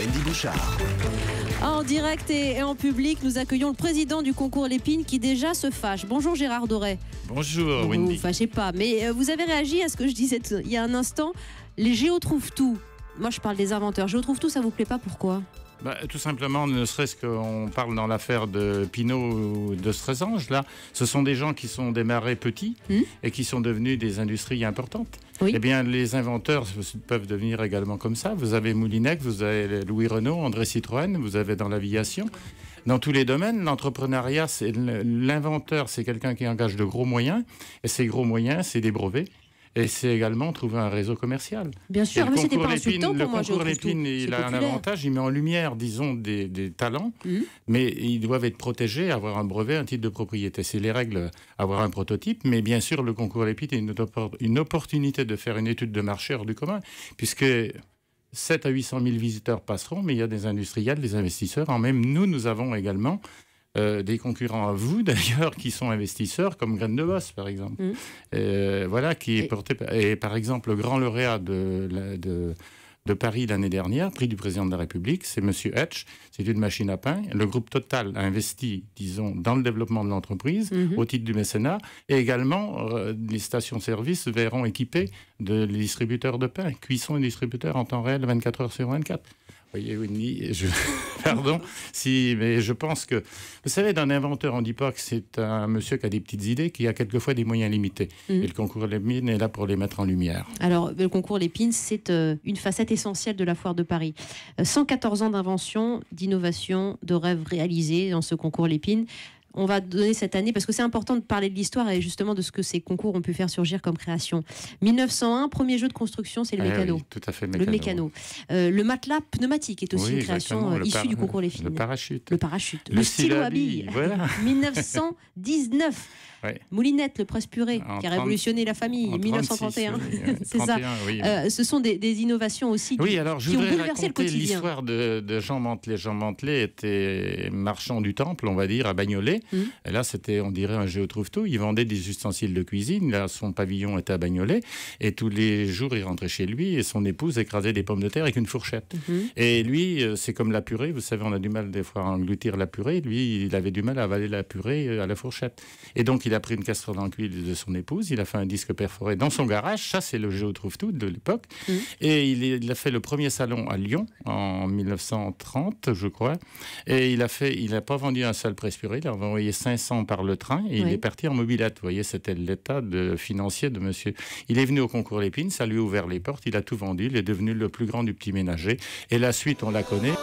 Wendy Bouchard. En direct et en public, nous accueillons le président du concours Lépine qui déjà se fâche. Bonjour Gérard Doré. Bonjour Wendy. Vous ne fâchez pas, mais vous avez réagi à ce que je disais il y a un instant. Les géos trouvent tout. Moi je parle des inventeurs. Géo trouve tout, ça vous plaît pas, pourquoi ? Tout simplement, ne serait-ce qu'on parle dans l'affaire de Pinault ou de Strésange, là, ce sont des gens qui sont démarrés petits et qui sont devenus des industries importantes. Oui. Eh bien, les inventeurs peuvent devenir également comme ça. Vous avez Moulinex, vous avez Louis Renault, André Citroën, vous avez dans l'aviation. Dans tous les domaines, l'entrepreneuriat, l'inventeur, c'est quelqu'un qui engage de gros moyens. Et ces gros moyens, c'est des brevets. Et c'est également trouver un réseau commercial. Bien sûr, mais c'était pas insultant pour moi. Le concours Lépine, il a un avantage, il met en lumière, disons, des talents, mais ils doivent être protégés, avoir un brevet, un titre de propriété. C'est les règles, avoir un prototype, mais bien sûr, le concours Lépine est une opportunité de faire une étude de marché hors du commun, puisque 700 à 800 000 visiteurs passeront, mais il y a des industriels, des investisseurs. Même nous avons également des concurrents à vous, d'ailleurs, qui sont investisseurs, comme Graines de Bosse, par exemple. Voilà, qui est porté... Et par exemple, le grand lauréat de Paris l'année dernière, prix du président de la République, c'est M. Etch. C'est une machine à pain. Le groupe Total a investi, disons, dans le développement de l'entreprise, au titre du mécénat. Et également, les stations-service verront équipés de distributeurs de pain, cuisson et distributeurs en temps réel 24 heures sur 24. Voyez, Winnie, pardon, mais je pense que, vous savez, d'un inventeur, on ne dit pas que c'est un monsieur qui a des petites idées, qui a quelquefois des moyens limités. Et le concours Lépine est là pour les mettre en lumière. Alors, le concours Lépine, c'est une facette essentielle de la foire de Paris. 114 ans d'invention, d'innovation, de rêves réalisés dans ce concours Lépine. On va donner cette année, parce que c'est important de parler de l'histoire et justement de ce que ces concours ont pu faire surgir comme création. 1901, premier jeu de construction, c'est le mécano. Oui, tout à fait, le mécano. Le matelas pneumatique est aussi une création issue du concours Lépine. Le parachute. Le parachute. Le stylo à billes. Voilà. 1919. Ouais. Moulinette, le presse-purée, qui a révolutionné la famille, 1931. C'est ça. Oui. Ce sont des innovations aussi qui ont bouleversé le quotidien. L'histoire de Jean Mantelet. Jean Mantelet était marchand du temple, on va dire, à Bagnolet. Et là, c'était, on dirait, un géo trouve tout. Il vendait des ustensiles de cuisine. Là, son pavillon était à Bagnolet. Et tous les jours, il rentrait chez lui et son épouse écrasait des pommes de terre avec une fourchette. Et lui, c'est comme la purée. Vous savez, on a du mal des fois à engloutir la purée. Lui, il avait du mal à avaler la purée à la fourchette. Et donc, il a pris une casserole en cuivre de son épouse. Il a fait un disque perforé dans son garage. Ça, c'est le géo trouve tout de l'époque. Et il a fait le premier salon à Lyon en 1930, je crois. Et il n'a pas vendu un seul presse-purée. Il a envoyé 500 par le train et il est parti en mobilette. Vous voyez, c'était l'état financier de monsieur. Il est venu au concours Lépine, ça lui a ouvert les portes, il a tout vendu, il est devenu le plus grand du petit ménager. Et la suite, on la connaît.